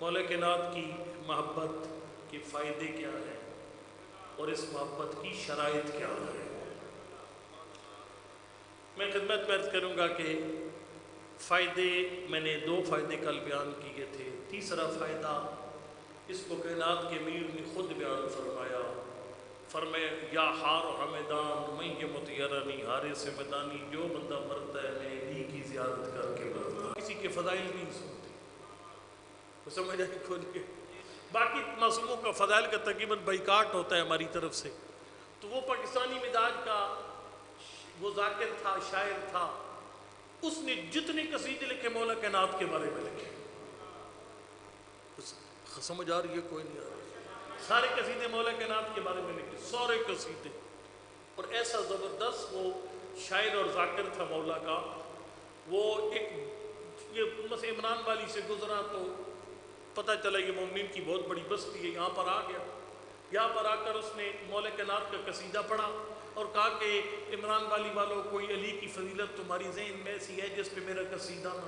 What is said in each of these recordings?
مولا کائنات کی محبت کے فائدے کیا ہیں اور اس محبت کی شرائط کیا ہے؟ میں خدمت میں عرض کروں گا کہ فائدے میں نے 2 فائدے کل بیان کیے تھے. تیسرا فائدہ اس کو کائنات کے امیر نے خود بیان فرمایا. فرمایا یا حار حمدان میں یہ متیرانی ہارے سے میدانی، جو بندہ مرتا ہے میں علی کی زیارت کر کے مرتا. کسی کے فضائل نہیں سنتے، سمجھ آئی کون کے باقی معصوموں کا فضائل کا تقریباً بائیکاٹ ہوتا ہے ہماری طرف سے. تو وہ پاکستانی مزاج کا وہ ذاکر تھا، شاعر تھا، اس نے جتنے قصیدے لکھے مولا کائنات کے بارے میں لکھے. سمجھ آ رہی ہے کوئی نہیں آ رہا؟ سارے قصیدے مولا کائنات کے بارے میں لکھے، سارے قصیدے. اور ایسا زبردست وہ شاعر اور ذاکر تھا مولا کا. وہ ایک یہ مسجد عمران والی سے گزرا تو پتہ چلا یہ مومنین کی بہت بڑی بستی ہے. یہاں پر آ گیا. یہاں پر آ کر اس نے مولا کائنات کا قصیدہ پڑھا اور کہا کہ عمران والی والوں کوئی علی کی فضیلت تمہاری ذہن میں ایسی ہے جس پہ میرا قصیدہ نہ.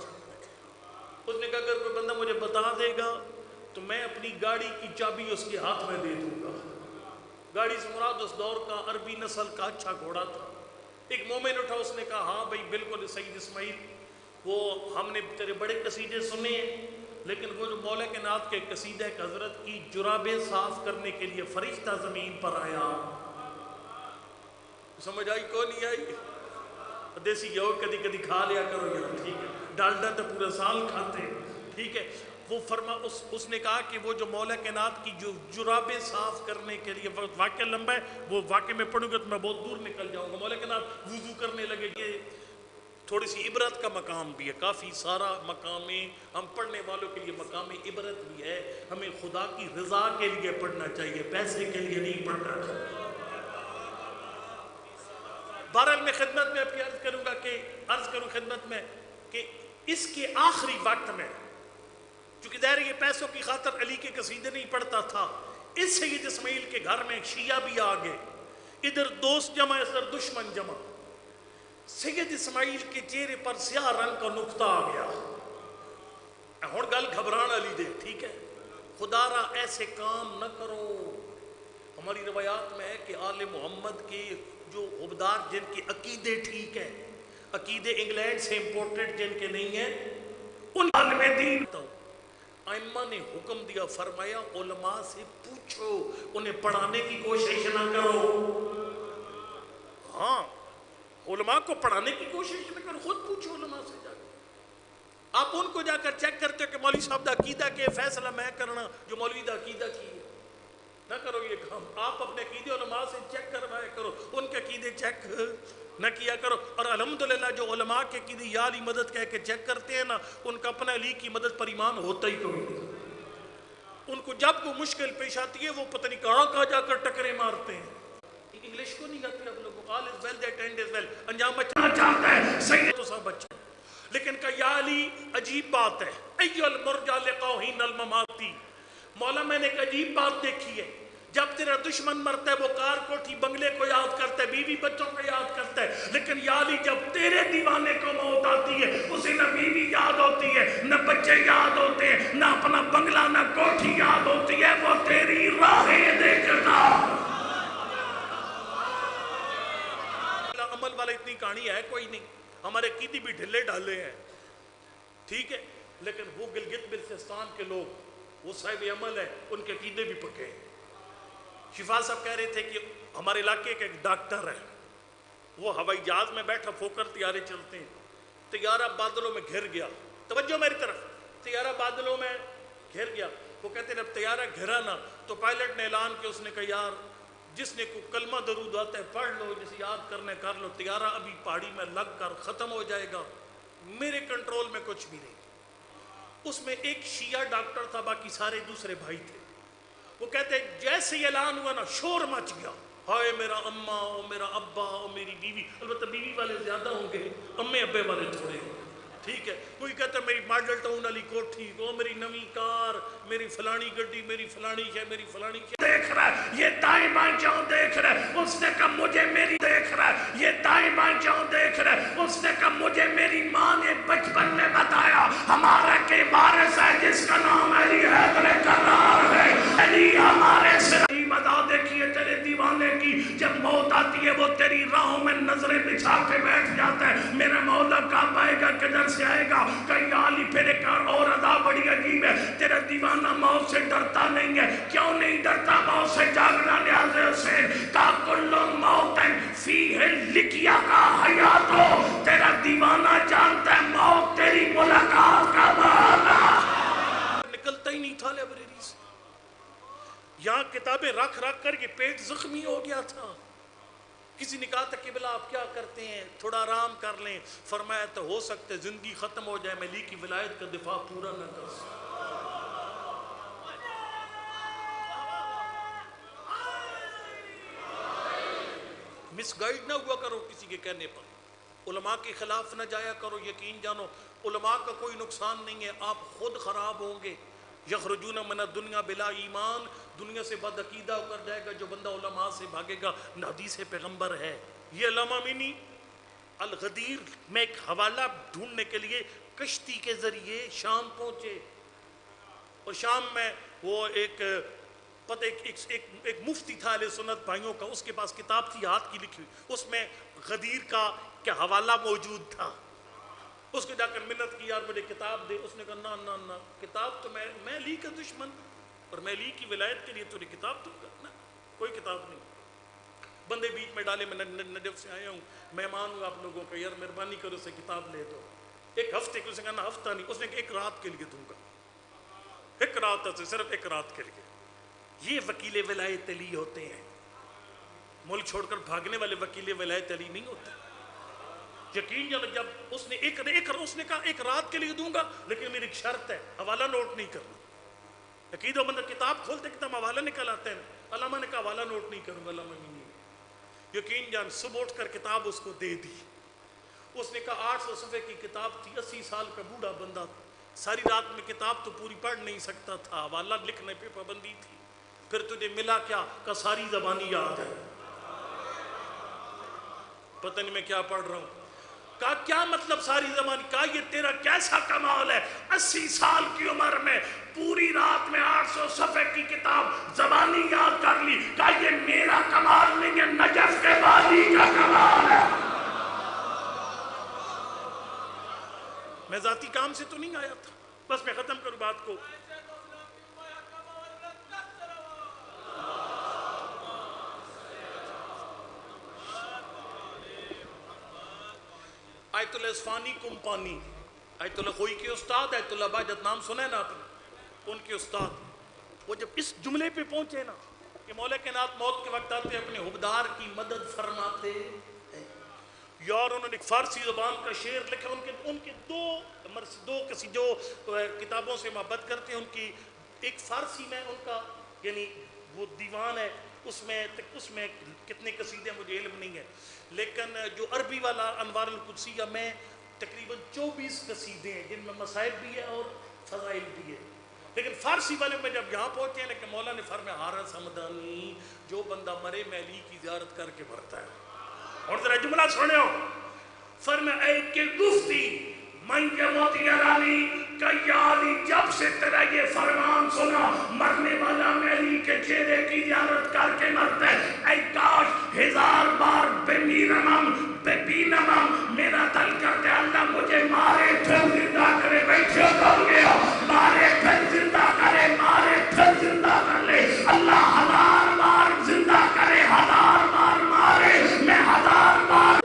اس نے کہا اگر کوئی بندہ مجھے بتا دے گا تو میں اپنی گاڑی کی چابی اس کے ہاتھ میں دے دوں گا. گاڑی سے مراد اس دور کا عربی نسل کا اچھا گھوڑا تھا. ایک مومن اٹھا، اس نے کہا ہاں بھائی بالکل سید اسماعیل، وہ ہم نے تیرے بڑے قصیدے سنے ہیں، لیکن وہ جو مولا کائنات کے قصیدہ حضرت کی جرابیں صاف کرنے کے لیے فرشتہ زمین پر آیا. سمجھ آئی کو نہیں آئی؟ دیسی گیہوں کدی کدی کھا لیا کرو یار، ٹھیک ہے، ڈالڈا تو پورا سال کھاتے ہیں، ٹھیک ہے. وہ اس نے کہا کہ وہ جو مولا کائنات کی جو جرابیں صاف کرنے کے لیے، واقعہ لمبا ہے، وہ واقعہ میں پڑھوں گا تو میں بہت دور نکل جاؤں گا. مولا کائنات وضو کرنے لگے. یہ تھوڑی سی عبرت کا مقام بھی ہے، کافی سارا مقام ہم پڑھنے والوں کے لیے مقام عبرت بھی ہے. ہمیں خدا کی رضا کے لیے پڑھنا چاہیے، پیسے کے لیے نہیں پڑھنا چاہیے. بہرحال میں خدمت میں اپنی عرض کروں خدمت میں کہ اس کے آخری وقت میں، چونکہ ظاہر یہ پیسوں کی خاطر علی کے قصیدے نہیں پڑھتا تھا، اس سید اسماعیل کے گھر میں ایک شیعہ بھی آ گئے. ادھر دوست جمع ادھر دشمن جمع. سید اسماعیل کے چہرے پر سیاہ رنگ کا نقطہ آ گیا. ہن گل گھبران علی دے، ٹھیک ہے، خدا را ایسے کام نہ کرو. ہماری روایات میں ہے کہ آل محمد کے جو عبدار جن کے عقیدے ٹھیک ہیں، عقیدے انگلینڈ سے امپورٹڈ جن کے نہیں ہیں، ان عالم دین ائمہ نے حکم دیا، فرمایا علماء سے پوچھو، انہیں پڑھانے کی کوشش نہ کرو. ہاں، علماء کو پڑھانے کی کوشش نہ کرو، خود پوچھو علماء سے جا کر. آپ ان کو جا کر چیک کرتے ہو کہ مولوی صاحب دا عقیدہ کے فیصلہ میں کرنا جو مولوی دا عقیدہ کی ہے. نہ کرو یہ کام. آپ اپنے عقیدے علماء سے چیک کروایا کرو، ان کے عقیدے چیک نہ کیا کرو. اور الحمدللہ جو علماء کے عقیدے یا علی مدد کہہ کے چیک کرتے ہیں نا، ان کا اپنا علی کی مدد پر ایمان ہوتا ہی کوئی نہیں. ان کو جب کوئی مشکل پیش آتی ہے وہ پتہ نہیں کہاں جا کر ٹکرے مارتے ہیں. انگلش کو نہیں آتی آپ لوگوں کو. all is well that end is well. انجام اچھا چاہتا ہے، صحیح تو سب اچھا. لیکن کہ یا علی عجیب بات ہے، ای المرجع لقاہین المماتی. مولا میں نے ایک عجیب بات دیکھی ہے، جب تیرا دشمن مرتا ہے وہ کار کوٹھی بنگلے کو یاد کرتا ہے، بیوی بچوں کو یاد کرتا ہے، لیکن یا علی جب تیرے دیوانے کو موت آتی ہے اسے نہ بیوی یاد ہوتی ہے، نہ بچے یاد ہوتے ہیں، نہ اپنا بنگلہ نہ کوٹھی یاد ہوتی ہے، وہ تیری راہیں دیکھتا. عمل والا اتنی کہانی ہے کوئی نہیں. ہمارے عقیدے بھی ڈھلے ڈھالے ہیں، ٹھیک ہے، لیکن وہ گلگت بلتستان کے لوگ وہ صاحب عمل ہے، ان کے عقیدے بھی پکے ہیں. شفا صاحب کہہ رہے تھے کہ ہمارے علاقے کا ایک ڈاکٹر ہے، وہ ہوائی جہاز میں بیٹھا، فوکر طیارے چلتے ہیں، طیارہ بادلوں میں گھر گیا. توجہ میری طرف، طیارہ بادلوں میں گھر گیا. وہ کہتے ہیں جب طیارہ گھرا نا تو پائلٹ نے اعلان کیا، اس نے کہا یار جس نے کوئی کلمہ درود آتا ہے پڑھ لو، جسے یاد کرنے کر لو، طیارہ ابھی پہاڑی میں لگ کر ختم ہو جائے گا، میرے کنٹرول میں کچھ بھی نہیں. اس میں ایک شیعہ ڈاکٹر تھا، باقی سارے دوسرے بھائی تھے. وہ کہتے ہیں جیسے یہ اعلان ہوا نا شور مچ گیا، ہائے میرا اماں او میرا ابا او میری بیوی. البتہ بیوی والے زیادہ ہوں گے، امے ابے والے تھوڑے ہوں گے، ٹھیک ہے. کوئی کہتا ہے میری ماڈل ٹاؤن والی کوٹھی، وہ میری نوی کار، میری فلانی گڈی، میری فلانی شے، میری فلانی شے. دیکھ رہا ہے یہ دائیں بائیں جاؤں دیکھ رہا ہے، اس نے کہا مجھے میری دیکھ رہا ہے یہ دائیں بائیں جاؤں دیکھ رہا ہے. اس نے کہا مجھے میری ماں نے بچپن میں بتایا ہمارا کے وارث ہے جس کا نام علی ہے. سے آئے گا کہ یا علی پھر ایک اور ادا بڑی عجیب ہے، تیرا دیوانہ موت سے ڈرتا نہیں ہے. کیوں نہیں ڈرتا موت سے؟ جاگنا نیاز حسین کا کل موت فیہ لکیا کا حیاتو، تیرا دیوانہ جانتا ہے موت تیری ملاقات کا بہانا. نکلتا ہی نہیں تھا لائبریری سے. یہاں کتابیں رکھ رکھ کر یہ پیٹ زخمی ہو گیا تھا. کسی نے کہا تھا کہ بلا آپ کیا کرتے ہیں، تھوڑا آرام کر لیں. فرمایا تو ہو سکتا ہے زندگی ختم ہو جائے میں علی کی ولایت کا دفاع پورا نہ کر سکوں. مس گائیڈ نہ ہوا کرو کسی کے کہنے پر، علماء کے خلاف نہ جایا کرو. یقین جانو علماء کا کوئی نقصان نہیں ہے، آپ خود خراب ہوں گے. یخرجون من الدنیا بلا ایمان، دنیا سے بد عقیدہ ہو کر جائے گا جو بندہ علماء سے بھاگے گا. حدیث پیغمبر ہے. یہ علامہ مینی الغدیر میں ایک حوالہ ڈھونڈنے کے لیے کشتی کے ذریعے شام پہنچے، اور شام میں وہ ایک مفتی تھا اہل سنت بھائیوں کا، اس کے پاس کتاب تھی ہاتھ کی لکھی ہوئی، اس میں غدیر کا کیا حوالہ موجود تھا. اس کو جا کر منت کی یار مجھے کتاب دے. اس نے کہا نا نا نا، کتاب تو میں علی کا دشمن اور میں علی کی ولایت کے لیے تجھے کتاب دوں گا؟ نا کوئی کتاب نہیں. بندے بیچ میں ڈالے، میں نجف سے آیا ہوں، مہمان ہوں آپ لوگوں کا، یار مہربانی کرو اسے کتاب لے دو. ایک ہفتے کے، اس نے کہا نا ہفتہ نہیں، اس نے کہا ایک رات کے لیے دوں گا. ایک رات سے، صرف ایک رات کے لیے. یہ وکیل ولایت علی ہوتے ہیں. ملک چھوڑ کر بھاگنے والے وکیل ولایت علی نہیں ہوتے. یقین جب اس نے کہا ایک رات کے لیے دوں گا لیکن میری ایک شرط ہے، حوالہ نوٹ نہیں کرنا. عقیدہ بندہ کتاب کھولتے کتاب حوالہ نکل آتے ہیں. علامہ نے کہا حوالہ نوٹ نہیں کروں گا. علامہ نہیں. یقین جان صبح اٹھ کر کتاب اس کو دے دی. اس نے کہا 800 صفحے کی کتاب تھی، 80 سال کا بوڑھا بندہ ساری رات میں کتاب تو پوری پڑھ نہیں سکتا تھا، حوالہ لکھنے پہ پابندی تھی. پھر تجھے ملا کیا؟ کہ ساری زبانی یاد ہے. پتہ نہیں میں کیا پڑھ رہا ہوں. کہا کیا مطلب ساری زبانی؟ کہا یہ تیرا کیسا کمال ہے، 80 سال کی عمر میں پوری رات میں 800 صفحے کی کتاب زبانی یاد کر لی. کہا یہ میرا کمال نہیں ہے، نجف کے والی کا کمال ہے. میں ذاتی کام سے تو نہیں آیا تھا. بس میں ختم کروں بات کو. آیت اللہ اسفانی کمپانی، آیت اللہ خوئی کے استاد، آیت اللہ باجت نام سنا ہے نا آپ نے، ان کے استاد. وہ جب اس جملے پہ پہنچے نا کہ مولا کائنات موت کے وقت آتے اپنے حبدار کی مدد فرماتے یار، انہوں نے ایک فارسی زبان کا شعر لکھا. ان کے دو کسی جو کتابوں سے محبت کرتے ہیں، ان کی ایک فارسی میں ان کا یعنی وہ دیوان ہے، اس میں کتنے قصیدے مجھے علم نہیں ہے، لیکن جو عربی والا انوار القدسیہ میں تقریباً 24 قصیدے ہیں جن میں مسائل بھی ہے اور فضائل بھی ہے. لیکن فارسی والے میں جب یہاں پہنچے ہیں لیکن مولا نے فرمایا ہارا سمدانی، جو بندہ مرے میں علی کی زیارت کر کے مرتا ہے. اور ذرا جملہ سنو، فرمایا اے کہ گفتی میں یہ موتی رانی کہ یا علی جب سے تیرا یہ فرمان سنا مرنے والا میں علی کے چہرے کی زیارت کر کے مرتا ہے. اے کاش 1000 بار بے میرمم بے بینمم میرا دل کرتے اللہ مجھے مارے پھر زندہ کرے. بیٹھے کر گیا مارے پھر زندہ کرے، مارے پھر زندہ کر لے. اللہ 1000 بار زندہ کرے، 1000 بار مارے، میں 1000 بار.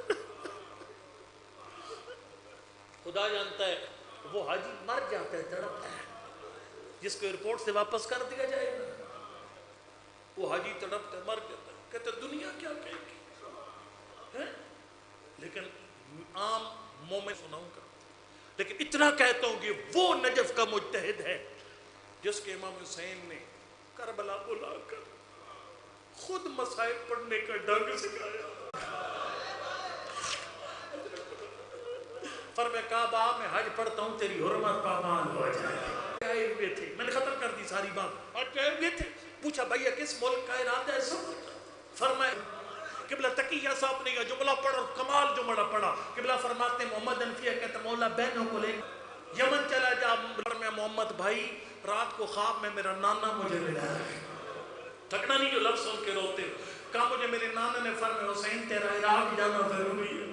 خدا جانتا ہے وہ حاجی مر جاتا ہے، تڑپتا ہے، جس کو ایئرپورٹ سے واپس کر دیا جائے گا وہ حاجی تڑپتا ہے، مر جاتا ہے. کہتا ہے دنیا کیا کہے گی. لیکن عام مومن سناؤں گا، لیکن اتنا کہتا ہوں کہ وہ نجف کا مجتہد ہے جس کے امام حسین نے کربلا بلا کر خود مسائل پڑھنے کا ڈنگ سکھایا. فرمایا کعبہ میں حج پڑھتا ہوں تیری حرمت پامال ہو جائے. آئے ہوئے تھے، میں نے ختم کر دی ساری بات. اور آئے ہوئے تھے، پوچھا بھائی کس ملک کا ارادہ ہے سب؟ فرمایا قبلہ تقیہ صاحب نے یہ جملہ پڑھا اور کمال جملہ پڑھا. قبلہ فرماتے محمد انفیہ کہتا مولا بہنوں کو لے یمن چلا جا. میں محمد بھائی رات کو خواب میں میرا نانا مجھے ملا ہے. تھکنا نہیں جو لفظ سن کے روتے. کہا مجھے میرے نانا نے فرمایا حسین تیرا عراق جانا ضروری ہے.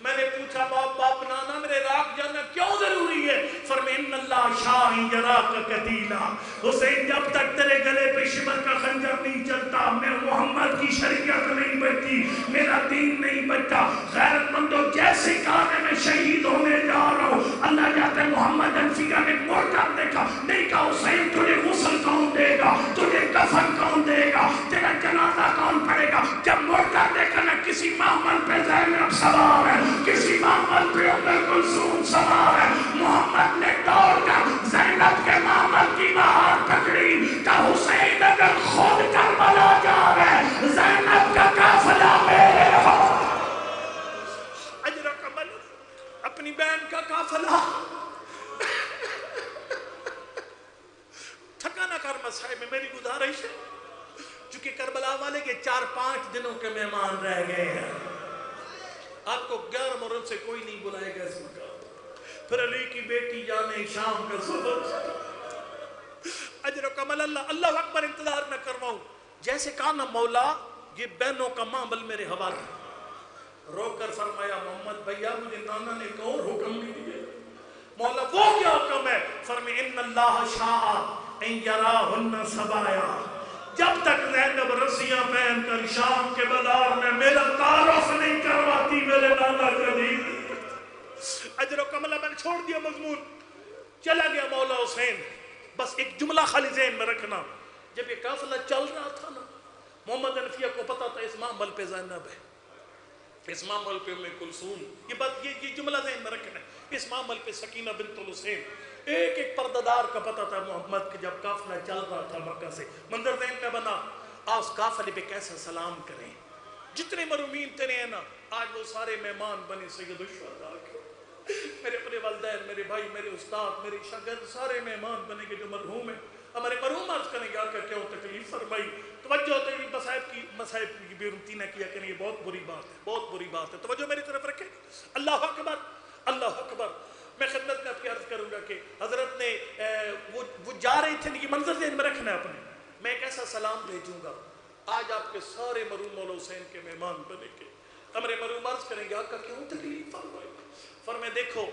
میں نے پوچھا باپ باپ نانا میرے راک جانا کیوں ضروری ہے؟ فرمائے ان اللہ شاہ یراک قتیلا، حسین جب تک تیرے گلے پہ شمر کا خنجر نہیں چلتا، میں محمد کی شریعت نہیں بچتی، میرا دین نہیں بچتا۔ غیرت مندوں جیسے کہا میں شہید ہونے جا رہا ہوں، اللہ کہتا ہے محمد انفیہ نے مڑ کر دیکھا، نہیں کہا حسین تجھے غسل کون دے گا، تجھے کفن کون دے گا، تیرا جنازہ کون پڑے گا؟ جب مڑ کر دیکھا نا کسی محمل پہ زینب سوار ہے، کسی محمل پہ ام کلثوم سوار ہے، محمد نے دوڑ کر زینب کے محمل کی مہار پکڑی، کہا حسین اگر خود کربلا جا رہے زینب کا قافلہ میرے ہو، اجر کمل اپنی بہن کا قافلہ تھکا نہ کر مسائب میں میری گزارش ہے، چونکہ کربلا والے کے 4-5 دنوں کے مہمان رہ گئے ہیں، آپ کو 11 محرم سے کوئی نہیں بلائے گا اس مقام، پھر علی کی بیٹی جانے شام کا صبح، اجر و کمل اللہ اکبر انتظار نہ کرواؤں، جیسے کہا نا مولا یہ بہنوں کا معامل میرے حوالے، رو کر فرمایا محمد بھیا مجھے نانا نے ایک اور حکم بھی دیا، مولا وہ کیا حکم ہے؟ فرمائے ان اللہ شاء ان یراہن سبایا، جب تک زینب رسیاں پہن کر شام کے بازار میں میرا تعارف نہیں کرواتی میرے نانا قدیم، اجر و کمل میں نے چھوڑ دیا مضمون، چلا گیا مولا حسین، بس ایک جملہ خالی ذہن میں رکھنا، جب یہ قافلہ چل رہا تھا نا محمد انفیہ کو پتا تھا اس معامل پہ زینب ہے، اس معامل پہ ام کلثوم، یہ بات یہ جملہ ذہن میں رکھنا ہے، اس معامل پہ سکینہ بنت الحسین، ایک ایک پردہ کا پتا تھا محمد کہ جب قافلہ چل رہا تھا مکہ سے، منظر ذہن میں بنا آج قافلے پہ کیسا سلام کریں، جتنے مرحومین تیرے ہیں نا آج وہ سارے مہمان بنے سید الشہداء کے، میرے اپنے والدین، میرے بھائی، میرے استاد، میرے شاگرد سارے مہمان بنے گے جو مرحوم ہیں، ہمارے مرحوم عرض کریں گے آقا کیوں تکلیف فرمائی، توجہ ہوتے ہوئی مسائب کی بے رمتی نہ کیا کریں، یہ بہت بری بات ہے، بہت بری بات ہے، توجہ میری طرف رکھیں، اللہ اکبر اللہ اکبر۔ میں خدمت میں آپ کی عرض کروں گا کہ حضرت نے وہ جا رہے تھے، یہ منظر ذہن میں رکھنا ہے اپنے، میں ایک ایسا سلام بھیجوں گا آج آپ کے سارے مرحوم مولا حسین کے مہمان بنے کے، ہمارے مرحوم عرض کریں گے آقا کیوں تکلیف فرمائی، فرمائے دیکھو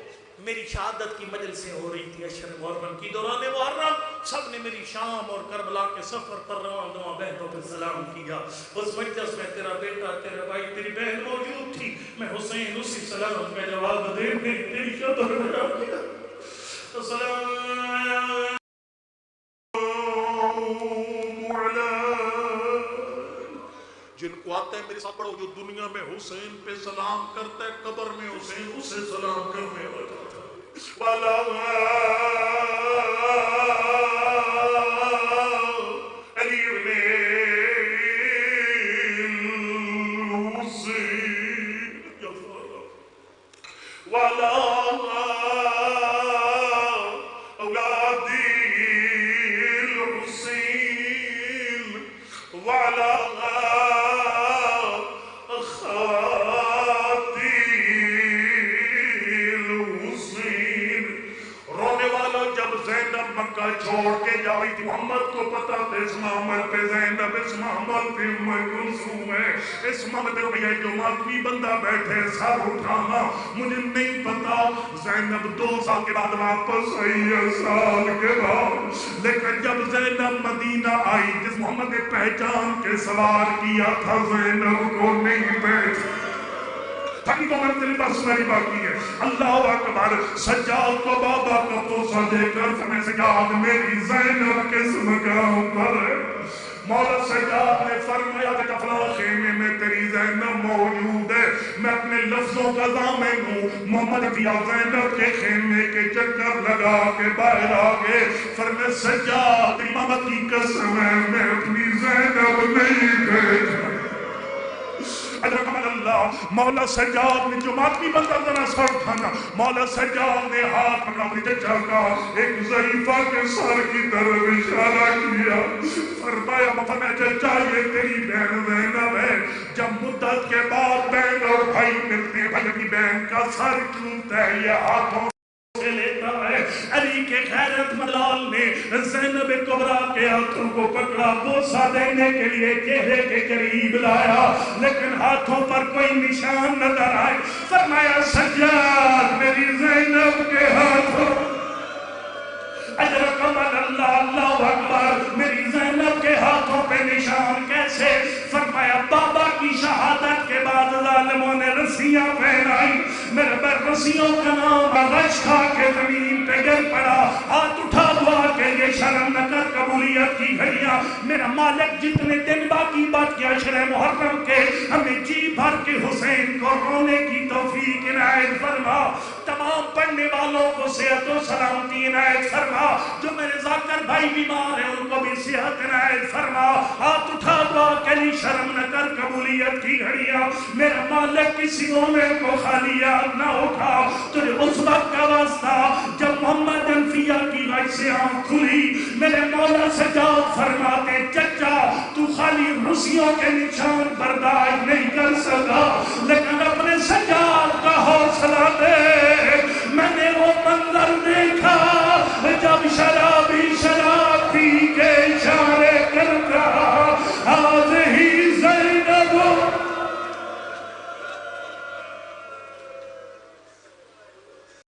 میری شہادت کی مجلسیں ہو رہی تھی اشہر محرم کی، دوران محرم سب نے میری شام اور کربلا کے سفر پر رواں بہنوں پہ سلام کیا، اس مجلس میں تیرا بیٹا، تیرا بھائی، تیری بہن موجود تھی، میں حسین اسی سلام کا جواب دے میں تیری قبر میں آ گیا، السلام جن کو آتا ہے میرے ساتھ پڑھو، جو دنیا میں حسین پہ سلام کرتا ہے قبر میں حسین اسے سلام کرنے والا والا علی بن حسین والا اولاد الحسین والا مکہ چھوڑ کے جائی تھی، محمد کو پتا تھا اس معامل پہ زینب، اس معامل پہ ام کلثوم ہے، اس معامل پہ یہ جو ماتمی بندہ بیٹھے سر اٹھانا، مجھے نہیں پتا زینب 2 سال کے بعد واپس آئی ہے، سال کے بعد، لیکن جب زینب مدینہ آئی جس محمد نے پہچان کے سوار کیا تھا زینب کو نہیں پہچان، تھکی تو منزل بس میری باقی ہے، اللہ اکبر، سجاد کو بابا کا توسہ دے کر فرمائے سجاد میری زینب کس مقام پر ہے، مولا سجاد نے فرمایا کہ فلاں خیمے میں تیری زینب موجود ہے، میں اپنے لفظوں کا ضامن ہوں، محمد فیا زینب کے خیمے کے چکر لگا کے باہر آگے، فرمائے سجاد امامت کی قسم ہے میں اپنی زینب نہیں بھیجا، اللہ مولا سجاد نے جو ماتمی بندہ ذرا سر اٹھانا، مولا سجاد نے ہاتھ پکڑا اپنی چچا کا ایک ضعیفہ کے سر کی طرف اشارہ کیا، فرمایا چچا یہ تیری بہن زینب ہے، جب مدت کے بعد بہن اور بھائی ملتے ہیں، بھائی اپنی بہن کا سر ٹوٹتا ہے یہ ہاتھوں سے لیتا ہے، علی کے غیرت ملال نے زینب کبریٰ کے ہاتھوں کو پکڑا، بوسہ دینے کے لیے چہرے کے قریب لایا، لیکن ہاتھوں پر کوئی نشان نظر آئے۔ فرمایا سجاد میری زینب کے ہاتھوں اجرکمل اللہ، اللہ اکبر، میری زینب کے ہاتھوں پہ نشان کیسے؟ فرمایا بابا کی شہادت کے بعد ظالموں نے رسیاں پہنائی، میرے پر رسیوں کا نام غش کھا کے زمین پہ گر پڑا، ہاتھ اٹھا دعا کہ یہ شرم نہ کر قبولیت کی گھڑیاں، میرا مالک جتنے دن باقی بات کیا عشر محرم کے، ہمیں جی بھر کے حسین کو رونے کی توفیق عنایت فرما، تمام پڑھنے والوں کو صحت و سلامتی عنایت فرما، جو میرے ذاکر بھائی بیمار ہیں ان کو بھی صحت عنایت فرما، ہاتھ اٹھا دعا کہ لی شرم نہ کر قبولیت کی گھڑیاں، میرا مالک کسی مومن کو خالی یاد نہ اٹھا، تجھے اس وقت کا واسطہ جب محمد انفیہ کی غش سے آنکھ کھلی، میرے مولا سجاد فرماتے چچا تو خالی روسیوں کے نشان برداشت نہیں کر